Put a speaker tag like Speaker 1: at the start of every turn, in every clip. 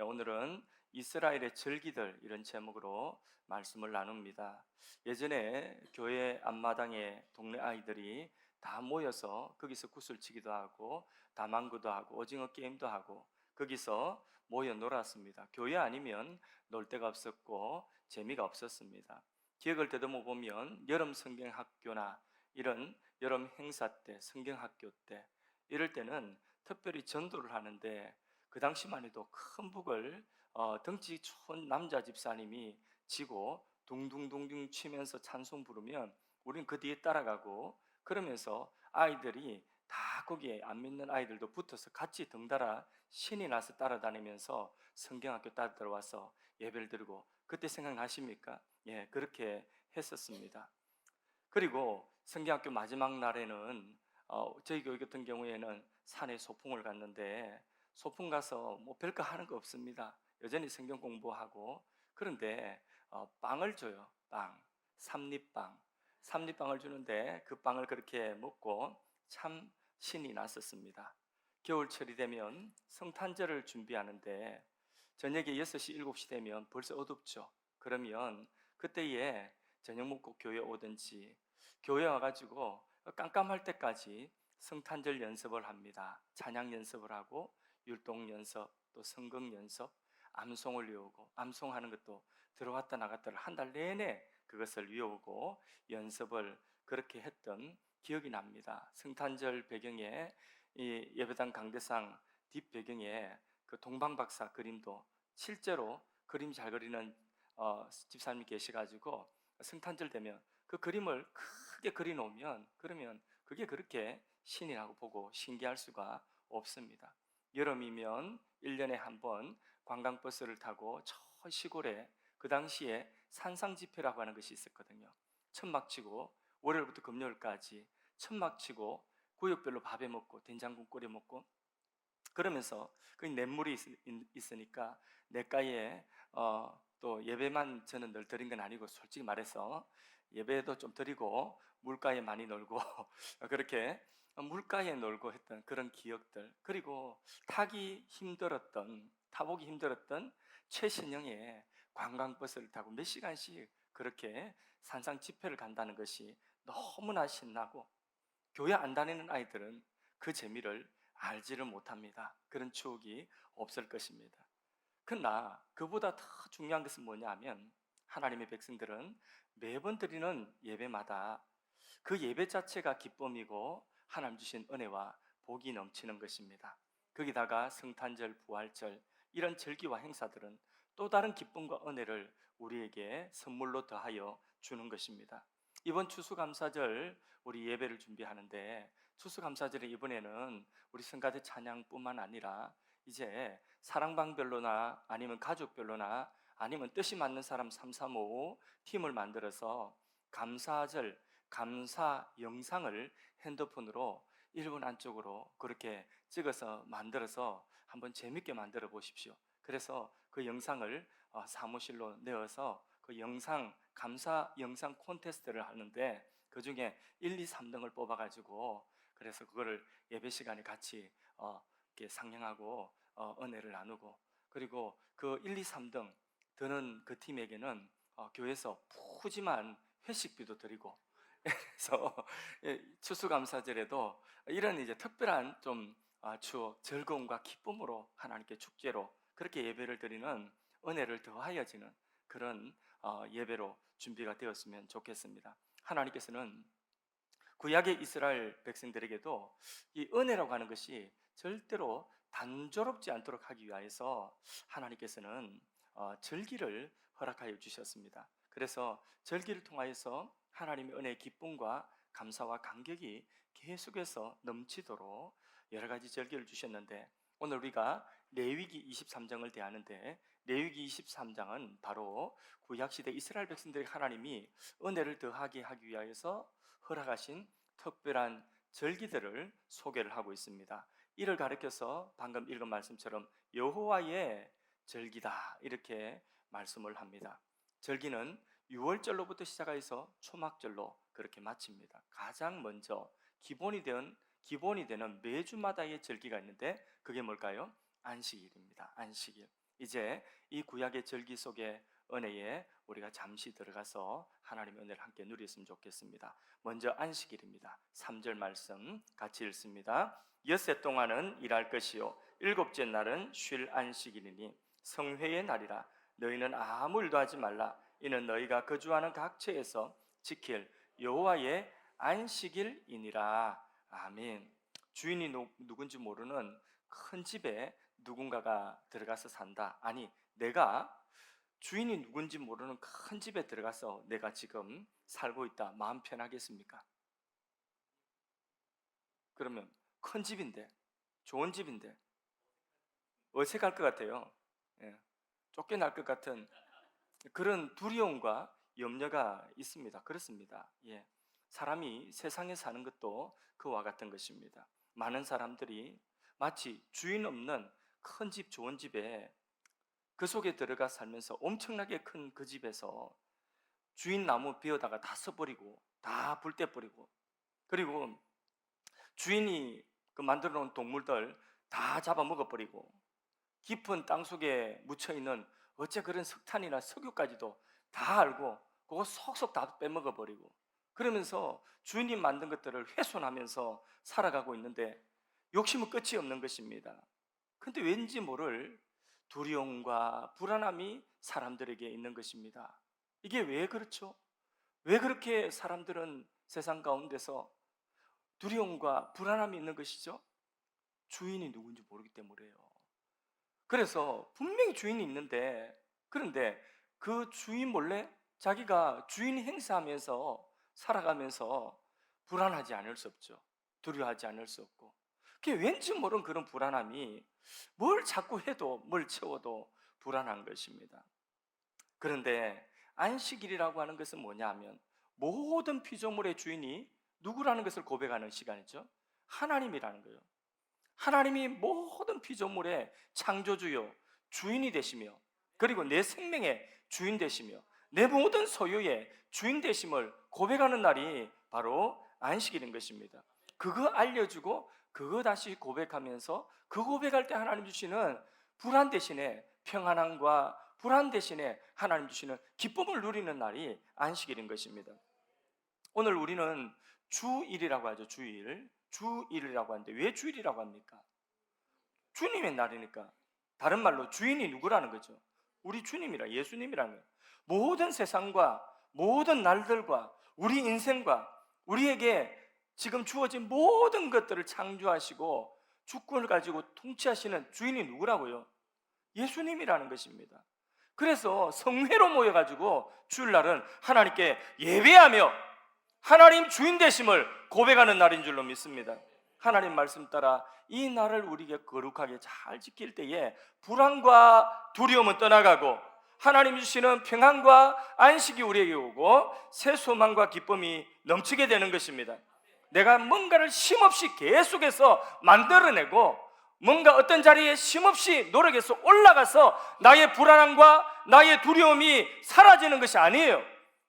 Speaker 1: 오늘은 이스라엘의 절기들 이런 제목으로 말씀을 나눕니다. 예전에 교회 앞마당에 동네 아이들이 다 모여서 거기서 구슬치기도 하고 다망구도 하고 오징어 게임도 하고 거기서 모여 놀았습니다. 교회 아니면 놀 데가 없었고 재미가 없었습니다. 기억을 되돌아 보면 여름 성경학교나 이런 여름 행사 때, 성경학교 때 이럴 때는 특별히 전도를 하는데 그 당시만 해도 큰 북을 덩치 좋은 남자 집사님이 지고 둥둥둥둥 치면서 찬송 부르면 우린 그 뒤에 따라가고, 그러면서 아이들이 다 거기에 안 믿는 아이들도 붙어서 같이 덩달아 신이 나서 따라다니면서 성경학교 따라 들어와서 예배를 드리고, 그때 생각나십니까? 예, 그렇게 했었습니다. 그리고 성경학교 마지막 날에는 저희 교회 같은 경우에는 산에 소풍을 갔는데, 소풍 가서 뭐 별거 하는 거 없습니다. 여전히 성경 공부하고. 그런데 빵을 줘요. 빵, 삼립빵. 삼립빵을 주는데 그 빵을 그렇게 먹고 참 신이 났었습니다. 겨울철이 되면 성탄절을 준비하는데 저녁에 6시, 7시 되면 벌써 어둡죠. 그러면 그때에 저녁 먹고 교회 오든지, 교회 와가지고 깜깜할 때까지 성탄절 연습을 합니다. 찬양 연습을 하고 율동 연습, 또 성경 연습, 암송을 외우고, 암송하는 것도 들어왔다 나갔다를 한 달 내내 그것을 외우고 연습을 그렇게 했던 기억이 납니다. 성탄절 배경에 이 예배당 강대상 뒷 배경에 그 동방박사 그림도, 실제로 그림 잘 그리는 집사님이 계셔가지고 성탄절 되면 그 그림을 크게 그려 놓으면, 그러면 그게 그렇게 신이라고 보고 신기할 수가 없습니다. 여름이면 1년에 한 번 관광버스를 타고 저 시골에, 그 당시에 산상집회라고 하는 것이 있었거든요. 천막치고 월요일부터 금요일까지 천막치고 구역별로 밥해 먹고 된장국 끓여 먹고, 그러면서 그 냇물이 있으니까 냇가에 또 예배만 저는 늘 드린 건 아니고, 솔직히 말해서 예배도 좀 드리고 물가에 많이 놀고 그렇게 물가에 놀고 했던 그런 기억들, 그리고 타보기 힘들었던 최신형의 관광버스를 타고 몇 시간씩 그렇게 산상 집회를 간다는 것이 너무나 신나고, 교회 안 다니는 아이들은 그 재미를 알지를 못합니다. 그런 추억이 없을 것입니다. 그러나 그보다 더 중요한 것은 뭐냐 하면, 하나님의 백성들은 매번 드리는 예배마다 그 예배 자체가 기쁨이고 하나님 주신 은혜와 복이 넘치는 것입니다. 거기다가 성탄절, 부활절 이런 절기와 행사들은 또 다른 기쁨과 은혜를 우리에게 선물로 더하여 주는 것입니다. 이번 추수감사절 우리 예배를 준비하는데, 추수감사절에 이번에는 우리 성가대 찬양뿐만 아니라 이제 사랑방별로나 아니면 가족별로나 아니면 뜻이 맞는 사람 3, 3, 5 팀을 만들어서 감사절, 감사 영상을 핸드폰으로 1분 안쪽으로 그렇게 찍어서 만들어서 한번 재밌게 만들어 보십시오. 그래서 그 영상을 사무실로 내어서 그 영상, 감사 영상 콘테스트를 하는데, 그 중에 1, 2, 3등을 뽑아가지고, 그래서 그거를 예배 시간에 같이 이렇게 상영하고 은혜를 나누고, 그리고 그 1, 2, 3등 드는 그 팀에게는 교회에서 푸짐한 회식비도 드리고, 그래서 추수감사절에도 이런 이제 특별한 좀 추억, 즐거움과 기쁨으로 하나님께 축제로 그렇게 예배를 드리는 은혜를 더하여지는 그런 예배로 준비가 되었으면 좋겠습니다. 하나님께서는 구약의 이스라엘 백성들에게도 이 은혜라고 하는 것이 절대로 단조롭지 않도록 하기 위하여서 하나님께서는 절기를 허락하여 주셨습니다. 그래서 절기를 통하여서 하나님의 은혜의 기쁨과 감사와 감격이 계속해서 넘치도록 여러 가지 절기를 주셨는데, 오늘 우리가 레위기 23장을 대하는데, 레위기 23장은 바로 구약시대 이스라엘 백성들에게 하나님이 은혜를 더하게 하기 위하여서 허락하신 특별한 절기들을 소개를 하고 있습니다. 이를 가리켜서 방금 읽은 말씀처럼 여호와의 절기다 이렇게 말씀을 합니다. 절기는 6월절로부터 시작해서 초막절로 그렇게 마칩니다. 가장 먼저 기본이 되는 매주마다의 절기가 있는데, 그게 뭘까요? 안식일입니다. 안식일. 이제 이 구약의 절기 속의 은혜에 우리가 잠시 들어가서 하나님의 은혜를 함께 누렸으면 좋겠습니다. 먼저 안식일입니다. 3절 말씀 같이 읽습니다. 엿새 동안은 일할 것이요 일곱째 날은 쉴 안식일이니 성회의 날이라. 너희는 아무 일도 하지 말라. 이는 너희가 거주하는 각 처에서 지킬 여호와의 안식일이니라. 아멘. 주인이 누군지 모르는 큰 집에 누군가가 들어가서 산다. 아니, 내가 주인이 누군지 모르는 큰 집에 들어가서 내가 지금 살고 있다. 마음 편하겠습니까? 그러면 큰 집인데, 좋은 집인데 어색할 것 같아요. 예, 쫓겨날 것 같은 그런 두려움과 염려가 있습니다. 그렇습니다. 예, 사람이 세상에 사는 것도 그와 같은 것입니다. 많은 사람들이 마치 주인 없는 큰 집, 좋은 집에 그 속에 들어가 살면서 엄청나게 큰 그 집에서 주인 나무 베어다가 다 써버리고 다 불 떼버리고, 그리고 주인이 그 만들어 놓은 동물들 다 잡아먹어버리고, 깊은 땅 속에 묻혀있는 어째 그런 석탄이나 석유까지도 다 알고 그거 속속 다 빼먹어버리고, 그러면서 주인이 만든 것들을 훼손하면서 살아가고 있는데 욕심은 끝이 없는 것입니다. 근데 왠지 모를 두려움과 불안함이 사람들에게 있는 것입니다. 이게 왜 그렇죠? 왜 그렇게 사람들은 세상 가운데서 두려움과 불안함이 있는 것이죠? 주인이 누군지 모르기 때문이에요. 그래서 분명히 주인이 있는데, 그런데 그 주인 몰래 자기가 주인 행사하면서 살아가면서 불안하지 않을 수 없죠. 두려워하지 않을 수 없고, 그게 왠지 모르는 그런 불안함이 뭘 자꾸 해도 뭘 채워도 불안한 것입니다. 그런데 안식일이라고 하는 것은 뭐냐 하면 모든 피조물의 주인이 누구라는 것을 고백하는 시간이죠. 하나님이라는 거예요. 하나님이 모든 피조물의 창조주요 주인이 되시며, 그리고 내 생명의 주인 되시며 내 모든 소유의 주인 되심을 고백하는 날이 바로 안식일인 것입니다. 그거 알려주고 그거 다시 고백하면서 그 고백할 때 하나님 주시는 불안 대신에 평안함과 불안 대신에 하나님 주시는 기쁨을 누리는 날이 안식일인 것입니다. 오늘 우리는 주일이라고 하죠. 주일이라고 하는데 왜 주일이라고 합니까? 주님의 날이니까. 다른 말로 주인이 누구라는 거죠? 우리 주님이라, 예수님이라는 거예요. 모든 세상과 모든 날들과 우리 인생과 우리에게 지금 주어진 모든 것들을 창조하시고 주권을 가지고 통치하시는 주인이 누구라고요? 예수님이라는 것입니다. 그래서 성회로 모여가지고 주일날은 하나님께 예배하며 하나님 주인 되심을 고백하는 날인 줄로 믿습니다. 하나님 말씀 따라 이 날을 우리에게 거룩하게 잘 지킬 때에 불안과 두려움은 떠나가고 하나님 주시는 평안과 안식이 우리에게 오고 새 소망과 기쁨이 넘치게 되는 것입니다. 내가 뭔가를 쉼없이 계속해서 만들어내고 뭔가 어떤 자리에 쉼없이 노력해서 올라가서 나의 불안함과 나의 두려움이 사라지는 것이 아니에요.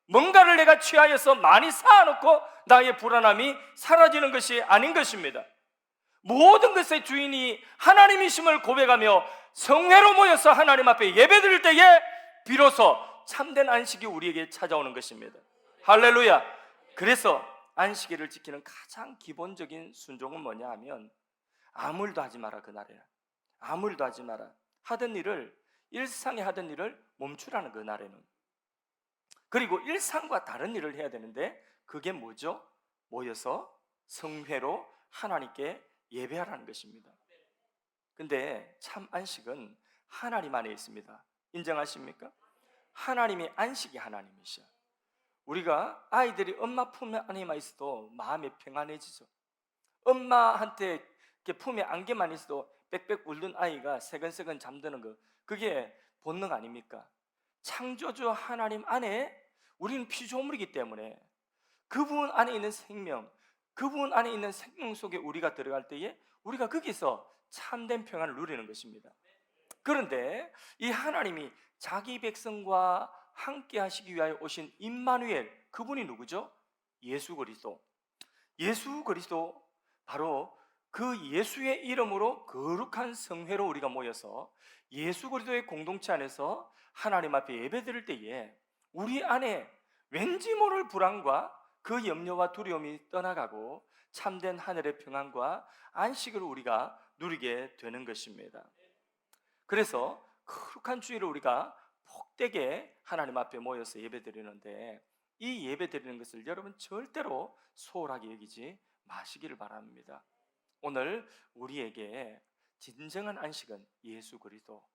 Speaker 1: 뭔가를 내가 취하여서 많이 쌓아놓고 나의 불안함이 사라지는 것이 아닌 것입니다. 모든 것의 주인이 하나님이심을 고백하며 성회로 모여서 하나님 앞에 예배드릴 때에 비로소 참된 안식이 우리에게 찾아오는 것입니다. 할렐루야. 그래서 안식일을 지키는 가장 기본적인 순종은 뭐냐 하면 아무 일도 하지 마라. 그날에 아무 일도 하지 마라. 일상에 하던 일을 멈추라는, 그날에는. 그리고 일상과 다른 일을 해야 되는데 그게 뭐죠? 모여서 성회로 하나님께 예배하라는 것입니다. 근데 참 안식은 하나님 안에 있습니다. 인정하십니까? 하나님이 안식이 하나님이셔. 우리가 아이들이 엄마 품 안에만 있어도 마음이 평안해지죠. 엄마한테 품에 안겨만 있어도 빽빽 울던 아이가 새근새근 잠드는 거, 그게 본능 아닙니까? 창조주 하나님 안에 우리는 피조물이기 때문에 그분 안에 있는 생명, 그분 안에 있는 생명 속에 우리가 들어갈 때에 우리가 거기서 참된 평안을 누리는 것입니다. 그런데 이 하나님이 자기 백성과 함께 하시기 위하여 오신 임마누엘, 그분이 누구죠? 예수 그리스도. 예수 그리스도, 바로 그 예수의 이름으로 거룩한 성회로 우리가 모여서 예수 그리스도의 공동체 안에서 하나님 앞에 예배드릴 때에 우리 안에 왠지 모를 불안과 그 염려와 두려움이 떠나가고 참된 하늘의 평안과 안식을 우리가 누리게 되는 것입니다. 그래서 거룩한 주일을 우리가 복되게 하나님 앞에 모여서 예배드리는데, 이 예배드리는 것을 여러분 절대로 소홀하게 여기지 마시기를 바랍니다. 오늘 우리에게 진정한 안식은 예수 그리스도,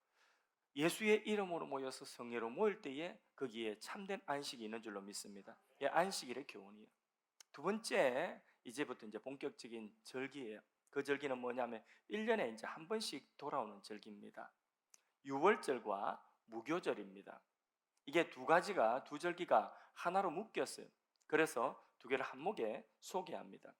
Speaker 1: 예수의 이름으로 모여서 성회로 모일 때에 거기에 참된 안식이 있는 줄로 믿습니다. 예, 안식일의 교훈이에요. 두 번째, 이제부터 이제 본격적인 절기예요. 그 절기는 뭐냐면 1년에 이제 한 번씩 돌아오는 절기입니다. 유월절과 무교절입니다. 이게 두 절기가 하나로 묶였어요. 그래서 두 개를 한목에 소개합니다.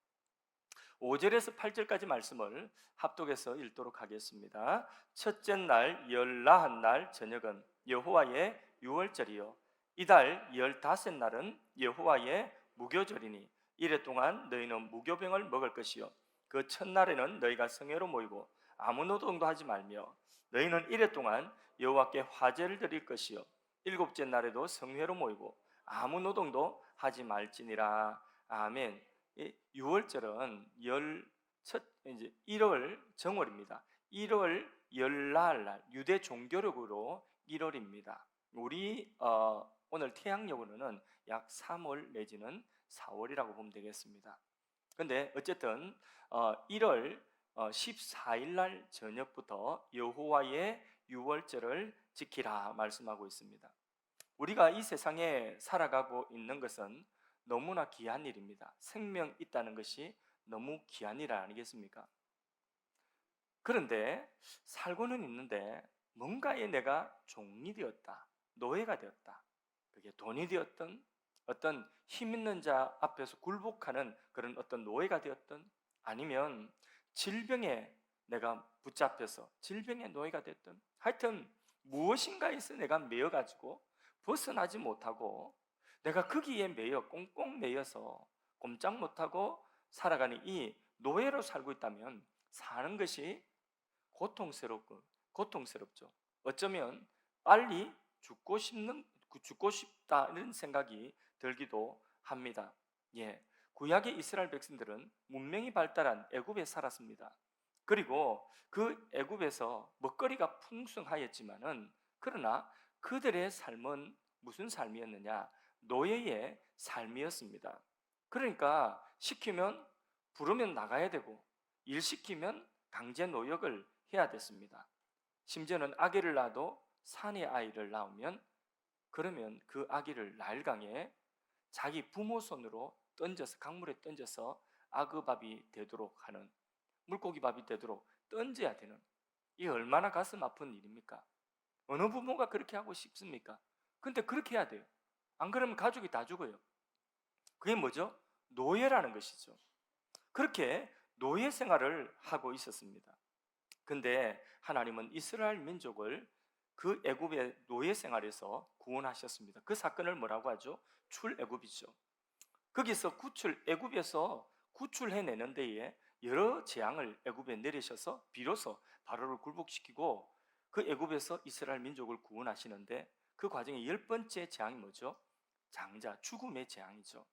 Speaker 1: 5절에서 8절까지 말씀을 합독해서 읽도록 하겠습니다. 첫째 날 열나한 날 저녁은 여호와의 유월절이요 이달 15날은 여호와의 무교절이니 이래 동안 너희는 무교병을 먹을 것이요 그 첫날에는 너희가 성회로 모이고 아무 노동도 하지 말며 너희는 이래 동안 여호와께 화제를 드릴 것이요 일곱째 날에도 성회로 모이고 아무 노동도 하지 말지니라. 아멘. 6월절은 이제 1월 정월입니다. 1월 열날 유대 종교력으로 1월입니다. 우리 오늘 태양력으로는 약 3월 내지는 4월이라고 보면 되겠습니다. 근데 어쨌든 1월 14일 날 저녁부터 여호와의 유월절을 지키라 말씀하고 있습니다. 우리가 이 세상에 살아가고 있는 것은 너무나 귀한 일입니다. 생명 있다는 것이 너무 귀한 일 아니겠습니까? 그런데 살고는 있는데 뭔가에 내가 종이 되었다, 노예가 되었다. 그게 돈이 되었던, 어떤 힘 있는 자 앞에서 굴복하는 그런 어떤 노예가 되었던, 아니면 질병에 내가 붙잡혀서 질병의 노예가 됐던, 하여튼 무엇인가에서 내가 매여가지고 벗어나지 못하고 내가 거기에 매여 꽁꽁 매여서 꼼짝 못하고 살아가는 이 노예로 살고 있다면 사는 것이 고통스럽죠. 어쩌면 빨리 죽고 싶다 이런 생각이 들기도 합니다. 예, 구약의 이스라엘 백성들은 문명이 발달한 애굽에 살았습니다. 그리고 그 애굽에서 먹거리가 풍성하였지만은 그러나 그들의 삶은 무슨 삶이었느냐? 노예의 삶이었습니다. 그러니까 시키면 부르면 나가야 되고 일 시키면 강제 노역을 해야 됐습니다. 심지어는 아기를 낳아도 산의 아이를 낳으면 그러면 그 아기를 나일강에 자기 부모 손으로 던져서 강물에 던져서 아그밥이 되도록 하는, 물고기 밥이 되도록 던져야 되는, 이게 얼마나 가슴 아픈 일입니까? 어느 부모가 그렇게 하고 싶습니까? 근데 그렇게 해야 돼요. 안 그러면 가족이 다 죽어요. 그게 뭐죠? 노예라는 것이죠. 그렇게 노예 생활을 하고 있었습니다. 근데 하나님은 이스라엘 민족을 그 애굽의 노예 생활에서 구원하셨습니다. 그 사건을 뭐라고 하죠? 출애굽이죠. 거기서 애굽에서 구출해내는 데에 여러 재앙을 애굽에 내리셔서 비로소 바로를 굴복시키고 그 애굽에서 이스라엘 민족을 구원하시는데, 그 과정의 10번째 재앙이 뭐죠? 장자, 죽음의 재앙이죠.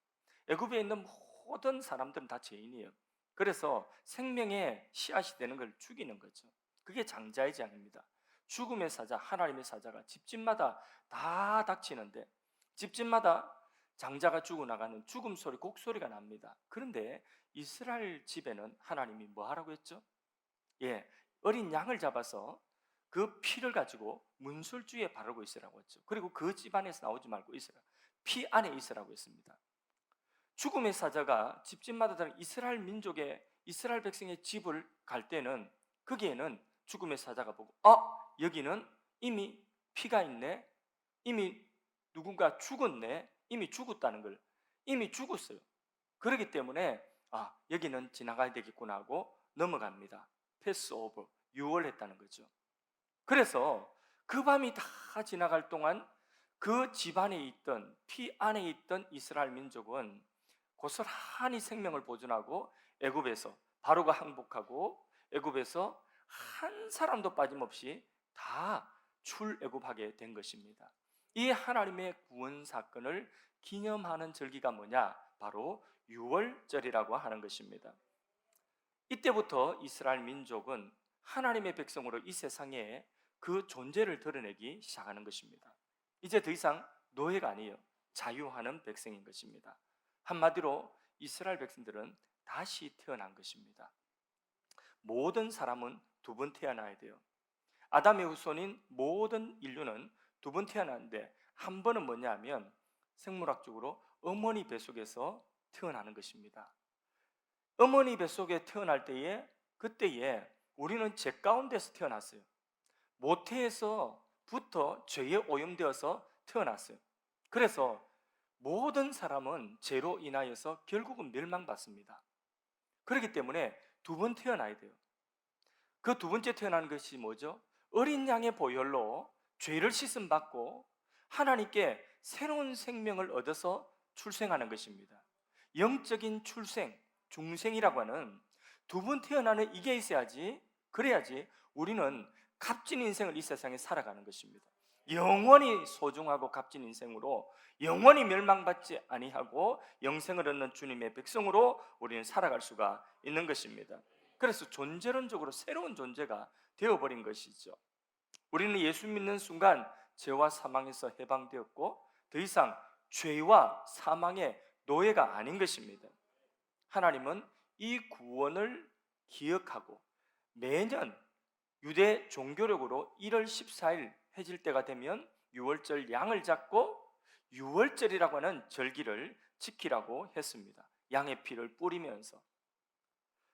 Speaker 1: 애굽에 있는 모든 사람들은 다 죄인이에요. 그래서 생명의 씨앗이 되는 걸 죽이는 거죠. 그게 장자의 재앙입니다. 죽음의 사자, 하나님의 사자가 집집마다 다 닥치는데 집집마다 장자가 죽어나가는 죽음 소리, 곡소리가 납니다. 그런데 이스라엘 집에는 하나님이 뭐 하라고 했죠? 예, 어린 양을 잡아서 그 피를 가지고 문술주에 바르고 있으라고 했죠. 그리고 그 집안에서 나오지 말고 있으라, 피 안에 있으라고 했습니다. 죽음의 사자가 집집마다 다른 이스라엘 백성의 집을 갈 때는 거기에는 죽음의 사자가 보고, 여기는 이미 피가 있네, 이미 누군가 죽었네, 이미 죽었다는 걸, 이미 죽었어요. 그렇기 때문에 여기는 지나가야 되겠구나 하고 넘어갑니다. 패스오버, 유월했다는 거죠. 그래서 그 밤이 다 지나갈 동안 그 집안에 있던, 피 안에 있던 이스라엘 민족은 고스란히 생명을 보존하고 애굽에서 바로가 항복하고 애굽에서 한 사람도 빠짐없이 다 출애굽하게 된 것입니다. 이 하나님의 구원 사건을 기념하는 절기가 뭐냐? 바로 유월절이라고 하는 것입니다. 이때부터 이스라엘 민족은 하나님의 백성으로 이 세상에 그 존재를 드러내기 시작하는 것입니다. 이제 더 이상 노예가 아니에요. 자유하는 백성인 것입니다. 한마디로 이스라엘 백성들은 다시 태어난 것입니다. 모든 사람은 두 번 태어나야 돼요. 아담의 후손인 모든 인류는 두 번 태어나는데, 한 번은 뭐냐 하면 생물학적으로 어머니 뱃속에서 태어나는 것입니다. 어머니 뱃속에 태어날 때에, 그때에 우리는 죄 가운데서 태어났어요. 모태에서부터 죄에 오염되어서 태어났어요. 그래서 모든 사람은 죄로 인하여서 결국은 멸망받습니다. 그렇기 때문에 두 번 태어나야 돼요. 그 두 번째 태어나는 것이 뭐죠? 어린 양의 보혈로 죄를 씻음 받고 하나님께 새로운 생명을 얻어서 출생하는 것입니다. 영적인 출생, 중생이라고 하는 두 번 태어나는 이게 있어야지, 그래야지 우리는 값진 인생을 이 세상에 살아가는 것입니다. 영원히 소중하고 값진 인생으로, 영원히 멸망받지 아니하고 영생을 얻는 주님의 백성으로 우리는 살아갈 수가 있는 것입니다. 그래서 존재론적으로 새로운 존재가 되어버린 것이죠. 우리는 예수 믿는 순간 죄와 사망에서 해방되었고 더 이상 죄와 사망의 노예가 아닌 것입니다. 하나님은 이 구원을 기억하고 매년 유대 종교력으로 1월 14일 해질 때가 되면 유월절 양을 잡고 유월절이라고 하는 절기를 지키라고 했습니다. 양의 피를 뿌리면서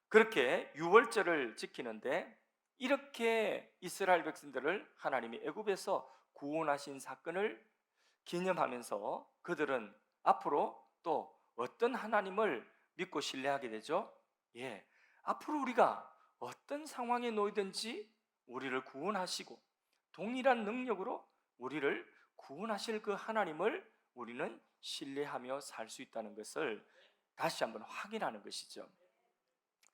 Speaker 1: 그렇게 유월절을 지키는데, 이렇게 이스라엘 백성들을 하나님이 애굽에서 구원하신 사건을 기념하면서 그들은 앞으로 또 어떤 하나님을 믿고 신뢰하게 되죠? 앞으로 우리가 어떤 상황에 놓이든지 우리를 구원하시고 동일한 능력으로 우리를 구원하실 그 하나님을 우리는 신뢰하며 살 수 있다는 것을 다시 한번 확인하는 것이죠.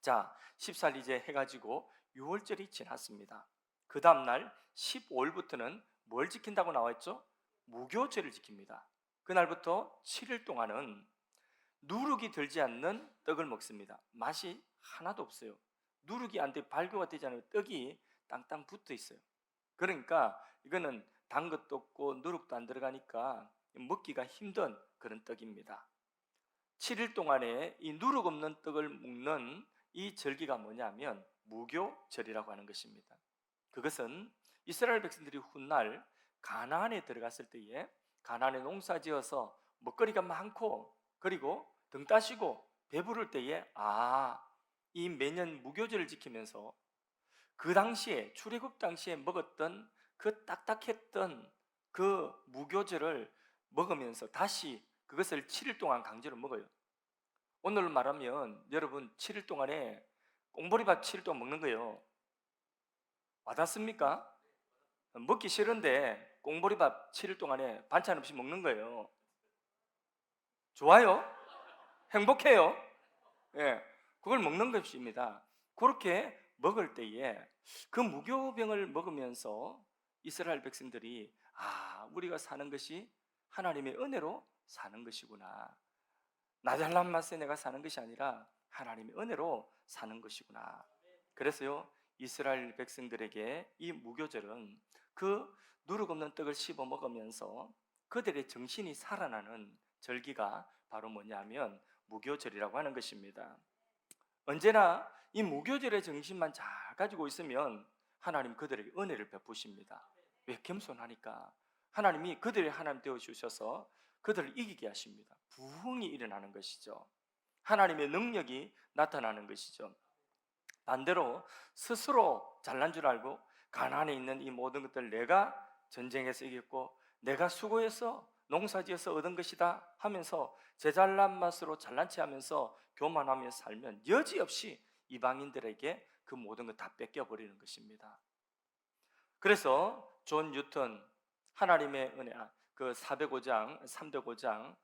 Speaker 1: 자, 14일 이제 해가지고 6월절이 지났습니다. 그 다음날 15일부터는 뭘 지킨다고 나와있죠? 무교절을 지킵니다. 그날부터 7일 동안은 누룩이 들지 않는 떡을 먹습니다. 맛이 하나도 없어요. 누룩이 안 돼, 발효가 되지 않으면 떡이 땅땅 붙어 있어요. 그러니까 이거는 단 것도 없고 누룩도 안 들어가니까 먹기가 힘든 그런 떡입니다. 7일 동안에 이 누룩 없는 떡을 먹는 이 절기가 뭐냐면 무교절이라고 하는 것입니다. 그것은 이스라엘 백성들이 훗날 가나안에 들어갔을 때에 가나안에 농사지어서 먹거리가 많고 그리고 등 따시고 배부를 때에 이 매년 무교절을 지키면서 그 당시에 출애굽 당시에 먹었던 그 딱딱했던 그 무교절을 먹으면서 다시 그것을 7일 동안 강제로 먹어요. 오늘 말하면 여러분 7일 동안에 꽁보리밥 7일 동안 먹는 거예요. 와닿습니까? 먹기 싫은데 꽁보리밥 7일 동안에 반찬 없이 먹는 거예요. 좋아요? 행복해요? 그걸 먹는 것입니다. 그렇게 먹을 때에 그 무교병을 먹으면서 이스라엘 백성들이 우리가 사는 것이 하나님의 은혜로 사는 것이구나, 나 잘난 맛에 내가 사는 것이 아니라 하나님의 은혜로 사는 것이구나. 그래서요, 이스라엘 백성들에게 이 무교절은 그 누룩 없는 떡을 씹어 먹으면서 그들의 정신이 살아나는 절기가 바로 뭐냐면 무교절이라고 하는 것입니다. 언제나 이 무교절의 정신만 잘 가지고 있으면 하나님 그들에게 은혜를 베푸십니다. 왜? 겸손하니까. 하나님이 그들의 하나님 되어주셔서 그들을 이기게 하십니다. 부흥이 일어나는 것이죠. 하나님의 능력이 나타나는 것이죠. 반대로 스스로 잘난 줄 알고 가나안에 있는 이 모든 것들 내가 전쟁에서 이겼고 내가 수고해서 농사지어서 얻은 것이다 하면서 제 잘난 맛으로 잘난 체 하면서 교만하며 살면 여지없이 이방인들에게 그 모든 것 다 뺏겨버리는 것입니다. 그래서 존 뉴턴, 하나님의 은혜, 그 405장, 305장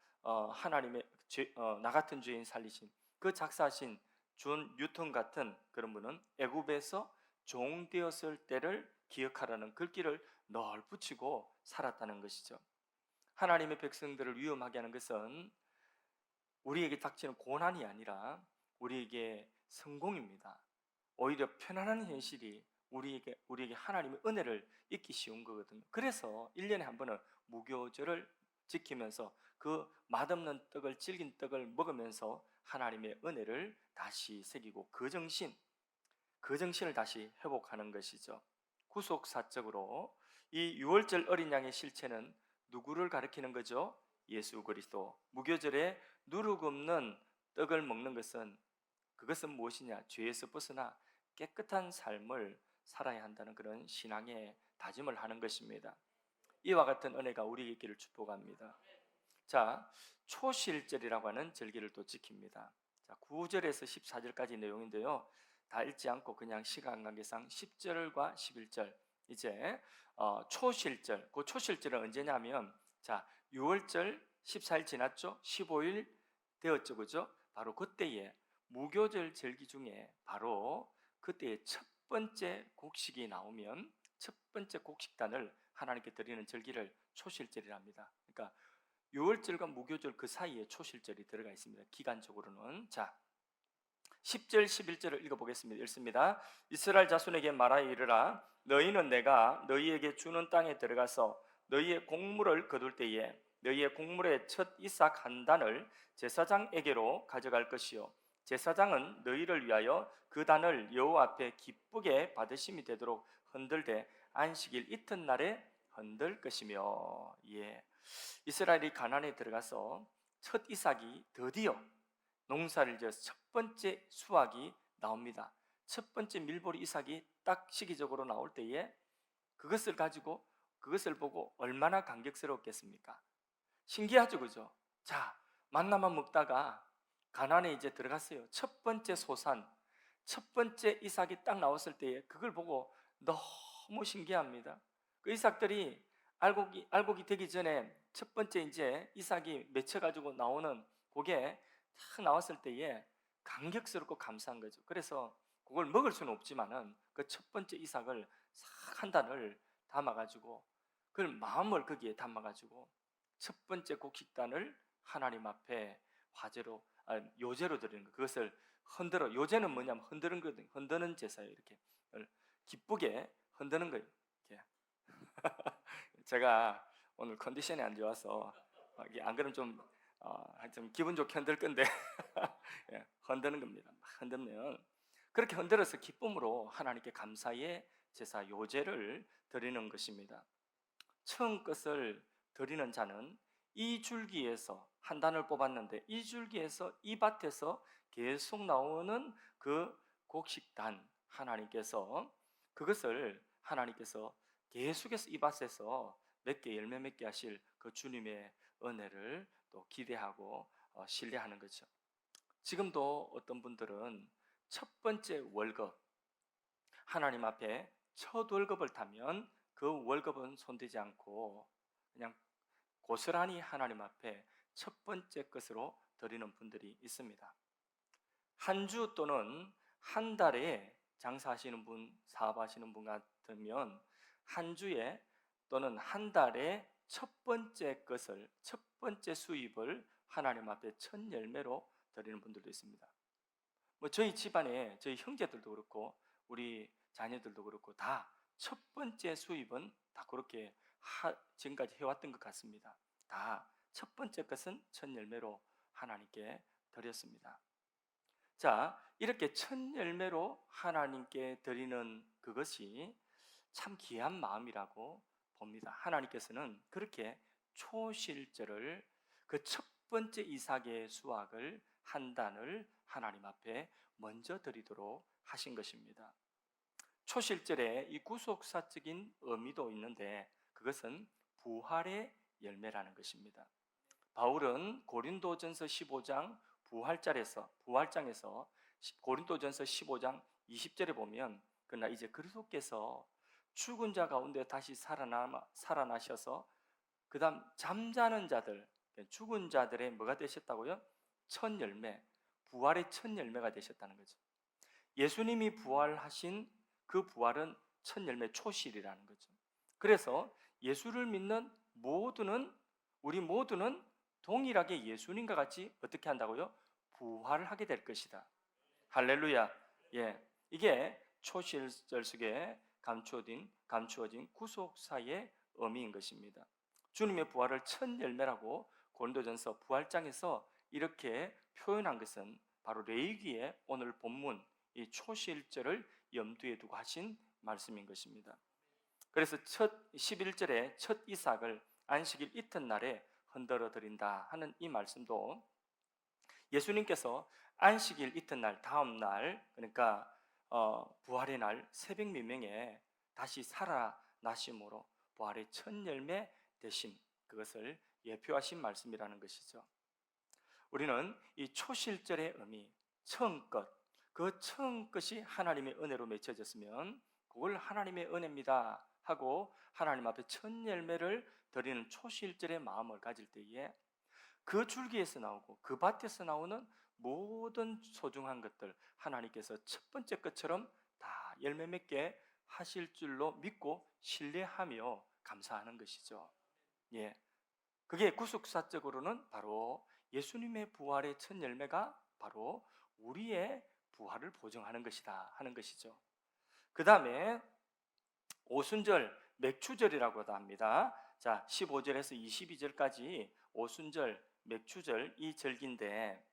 Speaker 1: 하나님의 나 같은 죄인 살리신 그 작사하신 존 뉴턴 같은 그런 분은 애굽에서 종 되었을 때를 기억하라는 글귀를 널 붙이고 살았다는 것이죠. 하나님의 백성들을 위험하게 하는 것은 우리에게 닥치는 고난이 아니라 우리에게 성공입니다. 오히려 편안한 현실이 우리에게 하나님의 은혜를 잊기 쉬운 거거든요. 그래서 1년에 한 번은 무교절을 지키면서 그 맛없는 떡을, 질긴 떡을 먹으면서 하나님의 은혜를 다시 새기고 그 정신을 다시 회복하는 것이죠. 구속사적으로 이 유월절 어린 양의 실체는 누구를 가리키는 거죠? 예수 그리스도. 무교절에 누룩 없는 떡을 먹는 것은 그것은 무엇이냐? 죄에서 벗어나 깨끗한 삶을 살아야 한다는 그런 신앙의 다짐을 하는 것입니다. 이와 같은 은혜가 우리에게 있기를 축복합니다. 자, 초실절이라고 하는 절기를 또 지킵니다. 자, 9절에서 14절까지 내용인데요. 다 읽지 않고 그냥 시간 관계상 10절과 11절 이제 초실절, 그 초실절은 언제냐면 자, 6월절 14일 지났죠? 15일 되었죠, 그죠? 바로 그때에 무교절 절기 중에 바로 그때의 첫 번째 곡식이 나오면 첫 번째 곡식단을 하나님께 드리는 절기를 초실절이랍니다. 그러니까 6월절과 무교절 그 사이에 초실절이 들어가 있습니다. 기간적으로는. 자, 10절 11절을 읽어보겠습니다. 읽습니다. 이스라엘 자손에게 말하여 이르라. 너희는 내가 너희에게 주는 땅에 들어가서 너희의 곡물을 거둘 때에 너희의 곡물의 첫 이삭 한 단을 제사장에게로 가져갈 것이요 제사장은 너희를 위하여 그 단을 여호와 앞에 기쁘게 받으심이 되도록 흔들되 안식일 이튿날에 흔들 것이며. 예. 이스라엘이 가나안에 들어가서 첫 이삭이 드디어 농사를 지어서 첫 번째 수확이 나옵니다. 첫 번째 밀보리 이삭이 딱 시기적으로 나올 때에 그것을 보고 얼마나 감격스러웠겠습니까? 신기하죠, 그죠? 자, 만나만 먹다가 가나안에 이제 들어갔어요. 첫 번째 소산, 첫 번째 이삭이 딱 나왔을 때에 그걸 보고 너무 신기합니다. 그 이삭들이 알곡이 되기 전에 첫 번째 이제 이삭이 맺혀가지고 나오는 그게 딱 나왔을 때에 감격스럽고 감사한 거죠. 그래서 그걸 먹을 수는 없지만은 그 첫 번째 이삭을 싹 한 단을 담아가지고 그걸 마음을 거기에 담아가지고 첫 번째 곡식단을 하나님 앞에 요제로 드리는 거. 그것을 흔들어. 요제는 뭐냐면 흔드는 거거든요. 흔드는 제사예요. 이렇게 기쁘게 흔드는 거예요. 이렇게. 제가 오늘 컨디션이 안 좋아서 안 그러면 좀 기분 좋게 흔들 건데 예, 흔드는 겁니다. 막 흔들면 그렇게 흔들어서 기쁨으로 하나님께 감사의 제사 요제를 드리는 것입니다. 처음 것을 드리는 자는 이 줄기에서 한 단을 뽑았는데 이 줄기에서 이 밭에서 계속 나오는 그 곡식단 하나님께서 계속해서 이 밭에서 열매 맺게 하실 그 주님의 은혜를 또 기대하고 신뢰하는 거죠. 지금도 어떤 분들은 첫 번째 월급, 하나님 앞에 첫 월급을 타면 그 월급은 손대지 않고 그냥 고스란히 하나님 앞에 첫 번째 것으로 드리는 분들이 있습니다. 한 주 또는 한 달에 장사하시는 분, 사업하시는 분 같으면 한 주에 또는 한 달에 첫 번째 수입을 하나님 앞에 첫 열매로 드리는 분들도 있습니다. 저희 집안에 저희 형제들도 그렇고 우리 자녀들도 그렇고 다 첫 번째 수입은 다 그렇게 지금까지 해왔던 것 같습니다. 다 첫 번째 것은 첫 열매로 하나님께 드렸습니다. 자, 이렇게 첫 열매로 하나님께 드리는 그것이 참 귀한 마음이라고 봅니다. 하나님께서는 그렇게 초실절을 그 첫 번째 이삭의 수확을 한 단을 하나님 앞에 먼저 드리도록 하신 것입니다. 초실절에 이 구속사적인 의미도 있는데 그것은 부활의 열매라는 것입니다. 바울은 고린도전서 15장 부활장에서 고린도전서 15장 20절에 보면 그러나 이제 그리스도께서 죽은 자 가운데 다시 살아나셔서 그 다음 잠자는 자들, 죽은 자들의 뭐가 되셨다고요? 첫 열매, 부활의 첫 열매가 되셨다는 거죠. 예수님이 부활하신 그 부활은 첫 열매 초실이라는 거죠. 그래서 예수를 믿는 우리 모두는 동일하게 예수님과 같이 어떻게 한다고요? 부활하게 될 것이다. 할렐루야. 예. 이게 초실절 속에 감추어진 구속사의 의미인 것입니다. 주님의 부활을 첫 열매라고 고린도전서 부활장에서 이렇게 표현한 것은 바로 레위기의 오늘 본문 이 초실절을 염두에 두고 하신 말씀인 것입니다. 그래서 첫 11절에 첫 이삭을 안식일 이튿날에 흔들어 드린다 하는 이 말씀도 예수님께서 안식일 이튿날 다음 날, 그러니까 부활의 날 새벽 미명에 다시 살아나심으로 부활의 첫 열매 되심, 그것을 예표하신 말씀이라는 것이죠. 우리는 이 초실절의 의미, 처음 것, 그 처음 것이 하나님의 은혜로 맺혀졌으면 그걸 하나님의 은혜입니다 하고 하나님 앞에 첫 열매를 드리는 초실절의 마음을 가질 때에 그 줄기에서 나오고 그 밭에서 나오는 모든 소중한 것들 하나님께서 첫 번째 것처럼 다 열매 맺게 하실 줄로 믿고 신뢰하며 감사하는 것이죠. 예, 그게 구속사적으로는 바로 예수님의 부활의 첫 열매가 바로 우리의 부활을 보증하는 것이다 하는 것이죠. 그 다음에 오순절 맥추절이라고도 합니다. 자, 15절에서 22절까지 오순절 맥추절 이 절기인데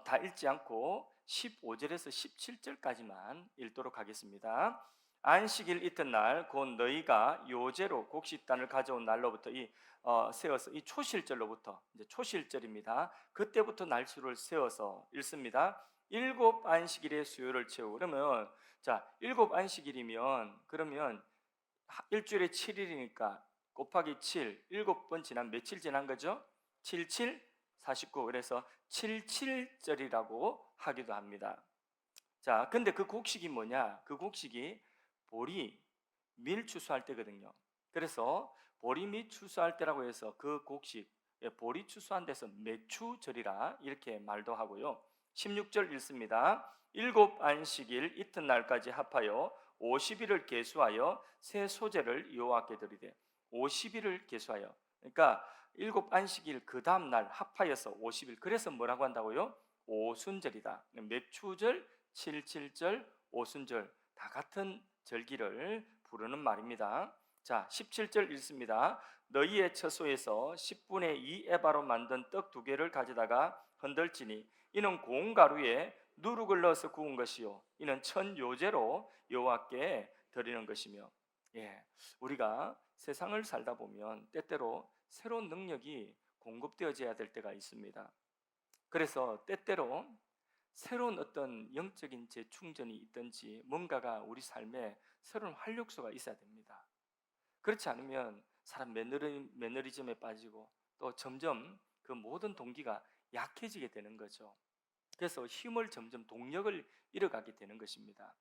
Speaker 1: 다 읽지 않고 15절에서 17절까지만 읽도록 하겠습니다. 안식일 이튿날 곧 너희가 요제로 곡식단을 가져온 날로부터 세워서 이 초실절로부터 이제 초실절입니다. 그때부터 날수를 세워서 읽습니다. 일곱 안식일의 수요를 채우고 그러면 자, 일곱 안식일이면 그러면 일주일에 7일이니까 곱하기 7, 7번 지난 며칠 지난 거죠? 7, 7, 49. 그래서 77절이라고 하기도 합니다. 자, 근데 그 곡식이 뭐냐? 그 곡식이 보리, 밀 추수할 때거든요. 그래서 보리 밀 추수할 때라고 해서 그 곡식, 보리 추수한 데서 매추절이라 이렇게 말도 하고요. 16절 읽습니다. 일곱 안식일 이튿날까지 합하여 50일을 계수하여 새 소재를 여호와께 드리되 50일을 계수하여 그러니까 일곱 안식일 그 다음 날 합하여서 50일 그래서 뭐라고 한다고요? 오순절이다. 매추절, 77절, 오순절 다 같은 절기를 부르는 말입니다. 자, 17절 읽습니다. 너희의 처소에서 10분의 2 에바로 만든 떡 2개를 가져다가 흔들지니 이는 고운 가루에 누룩을 넣어서 구운 것이요 이는 천요제로 여호와께 드리는 것이며 예, 우리가 세상을 살다 보면 때때로 새로운 능력이 공급되어져야 될 때가 있습니다. 그래서 때때로 새로운 어떤 영적인 재충전이 있든지 뭔가가 우리 삶에 새로운 활력소가 있어야 됩니다. 그렇지 않으면 사람 매너리즘에 빠지고 또 점점 그 모든 동기가 약해지게 되는 거죠. 그래서 힘을 점점 동력을 잃어가게 되는 것입니다.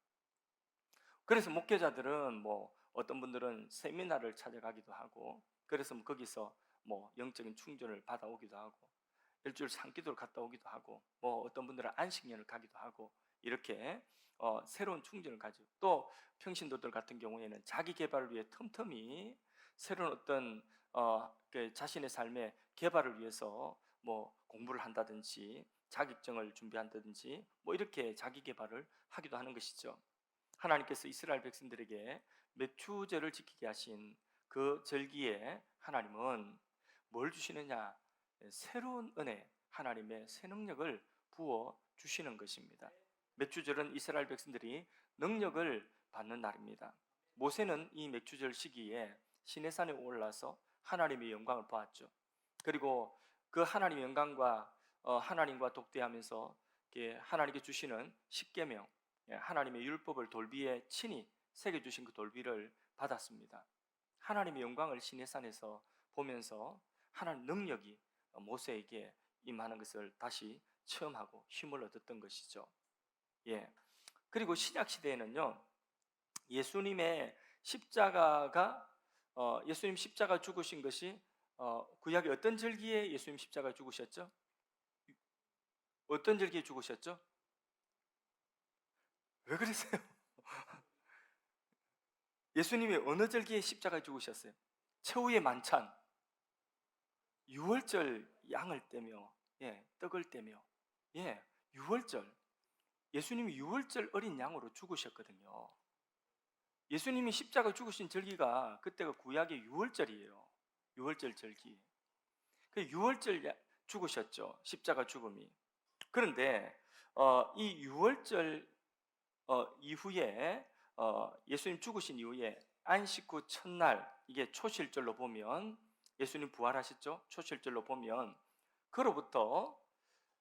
Speaker 1: 그래서 목회자들은 뭐 어떤 분들은 세미나를 찾아가기도 하고 그래서 거기서 뭐 영적인 충전을 받아오기도 하고 일주일 산기도를 갔다 오기도 하고 뭐 어떤 분들은 안식년을 가기도 하고 이렇게 새로운 충전을 가지고 또 평신도들 같은 경우에는 자기 개발을 위해 틈틈이 새로운 어떤 그 자신의 삶의 개발을 위해서 뭐 공부를 한다든지 자격증을 준비한다든지 뭐 이렇게 자기 개발을 하기도 하는 것이죠. 하나님께서 이스라엘 백성들에게 매추제를 지키게 하신 그 절기에 하나님은 뭘 주시느냐? 새로운 은혜, 하나님의 새 능력을 부어 주시는 것입니다. 매추절은 이스라엘 백성들이 능력을 받는 날입니다. 모세는 이 매추절 시기에 시내산에 올라서 하나님의 영광을 보았죠. 그리고 그 하나님의 영광과 하나님과 독대하면서 하나님께 주시는 십계명, 하나님의 율법을 돌비에 친히 새겨 주신 그 돌비를 받았습니다. 하나님의 영광을 시내산에서 보면서 하나님 능력이 모세에게 임하는 것을 다시 체험하고 힘을 얻었던 것이죠. 예. 그리고 신약 시대에는요, 예수님의 십자가가 예수님 십자가 죽으신 것이 구약의 어떤 절기에 예수님 십자가 죽으셨죠? 어떤 절기에 죽으셨죠? 왜 그러세요? 예수님이 어느 절기에 십자가에 죽으셨어요? 최후의 만찬, 유월절 양을 떼며, 떡을 떼며, 6월절, 예수님이 6월절 어린 양으로 죽으셨거든요. 예수님이 십자가 죽으신 절기가 그때가 구약의 6월절이에요. 6월절 절기. 그 6월절 죽으셨죠. 십자가 죽음이. 그런데 이 6월절 이후에 예수님 죽으신 이후에 안식 후 첫날, 이게 초실절로 보면 예수님 부활하셨죠. 초실절로 보면 그로부터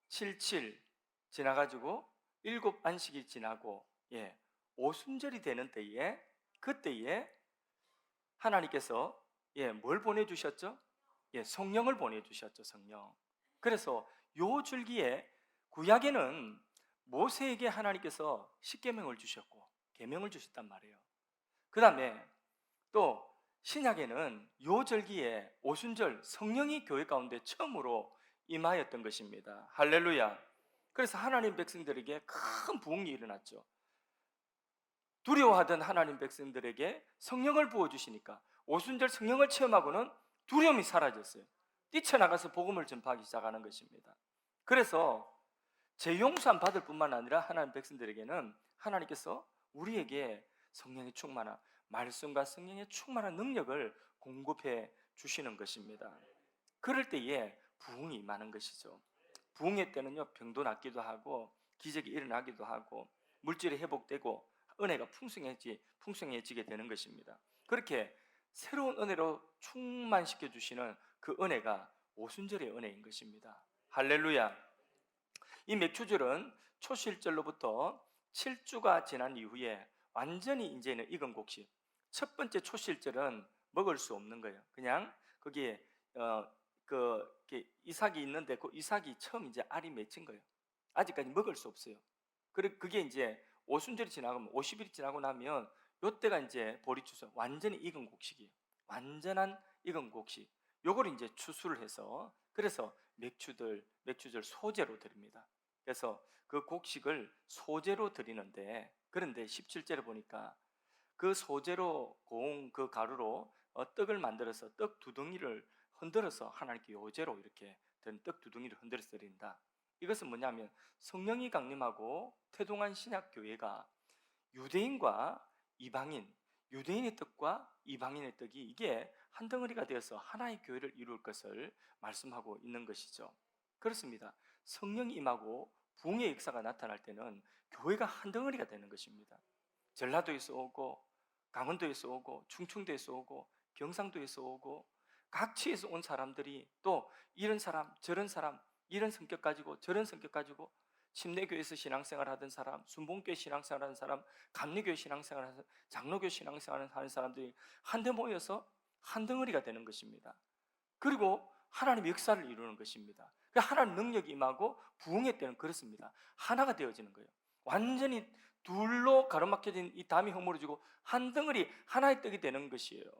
Speaker 1: 77 지나가지고 7 안식이 지나고 오순절이 되는 때에, 그때에 하나님께서 뭘 보내주셨죠? 성령을 보내주셨죠. 성령. 그래서 요 줄기에, 구약에는 모세에게 하나님께서 십계명을 주셨고 계명을 주셨단 말이에요. 그 다음에 또 신약에는 요 절기에 오순절 성령이 교회 가운데 처음으로 임하였던 것입니다. 할렐루야. 그래서 하나님 백성들에게 큰 부흥이 일어났죠. 두려워하던 하나님 백성들에게 성령을 부어주시니까 오순절 성령을 체험하고는 두려움이 사라졌어요. 뛰쳐나가서 복음을 전파하기 시작하는 것입니다. 그래서 재용산 받을 뿐만 아니라 하나님 백성들에게는 하나님께서 우리에게 성령의 충만한, 말씀과 성령의 충만한 능력을 공급해 주시는 것입니다. 그럴 때에 부흥이 임하는 것이죠. 부흥의 때는요, 병도 낫기도 하고 기적이 일어나기도 하고 물질이 회복되고 은혜가 풍성해지게 되는 것입니다. 그렇게 새로운 은혜로 충만시켜 주시는 그 은혜가 오순절의 은혜인 것입니다. 할렐루야. 이 맥추절은 초실절로부터 7주가 지난 이후에 완전히 이제는 익은 곡식. 첫 번째 초실절은 먹을 수 없는 거예요. 그냥 거기에 이삭이 있는데 그 이삭이 처음 이제 알이 맺힌 거예요. 아직까지 먹을 수 없어요. 그게 이제 오순절이 지나가면 50일이 지나고 나면 요때가 이제 보리추수, 완전히 익은 곡식이에요. 완전한 익은 곡식. 요걸 이제 추수를 해서, 그래서 맥주절 소제로 드립니다. 그래서 그 곡식을 소제로 드리는데, 그런데 17절에 보니까 그 소제로 고운 그 가루로 떡을 만들어서 떡 두덩이를 흔들어서 하나님께 요제로 이렇게 된 떡 두덩이를 흔들어서 드린다. 이것은 뭐냐면 성령이 강림하고 태동한 신약 교회가 유대인과 이방인, 유대인의 떡과 이방인의 떡이 이게 한 덩어리가 되어서 하나의 교회를 이룰 것을 말씀하고 있는 것이죠. 그렇습니다. 성령이 임하고 부흥의 역사가 나타날 때는 교회가 한 덩어리가 되는 것입니다. 전라도에서 오고 강원도에서 오고 충청도에서 오고 경상도에서 오고 각지에서 온 사람들이 또 이런 사람 저런 사람, 이런 성격 가지고 저런 성격 가지고 침례교회에서 신앙생활 하던 사람, 순복음교회 신앙생활 하는 사람, 감리교회 신앙생활 하는 사람, 장로교회 신앙생활 하는 사람들이 한데 모여서 한 덩어리가 되는 것입니다. 그리고 하나님의 역사를 이루는 것입니다. 하나님 능력이 임하고 부흥의 때는 그렇습니다. 하나가 되어지는 거예요. 완전히 둘로 가로막혀진 이 담이 허물어지고 한 덩어리 하나의 떡이 되는 것이에요.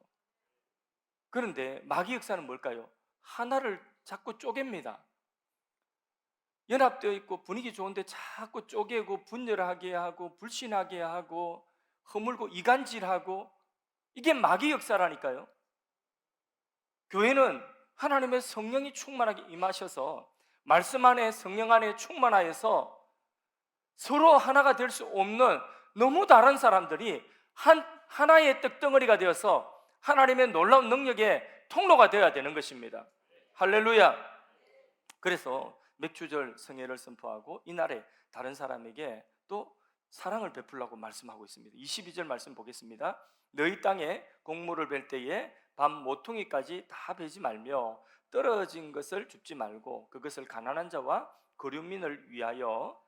Speaker 1: 그런데 마귀 역사는 뭘까요? 하나를 자꾸 쪼갭니다. 연합되어 있고 분위기 좋은데 자꾸 쪼개고 분열하게 하고 불신하게 하고 허물고 이간질하고, 이게 마귀 역사라니까요. 교회는 하나님의 성령이 충만하게 임하셔서 말씀 안에 성령 안에 충만하여서 서로 하나가 될 수 없는 너무 다른 사람들이 하나의 떡덩어리가 되어서 하나님의 놀라운 능력의 통로가 되어야 되는 것입니다. 할렐루야. 그래서 맥주절 성회를 선포하고 이날에 다른 사람에게 또 사랑을 베풀라고 말씀하고 있습니다. 22절 말씀 보겠습니다. 너희 땅에 곡물을 벨 때에 밤 모퉁이까지 다 베지 말며 떨어진 것을 줍지 말고 그것을 가난한 자와 거류민을 위하여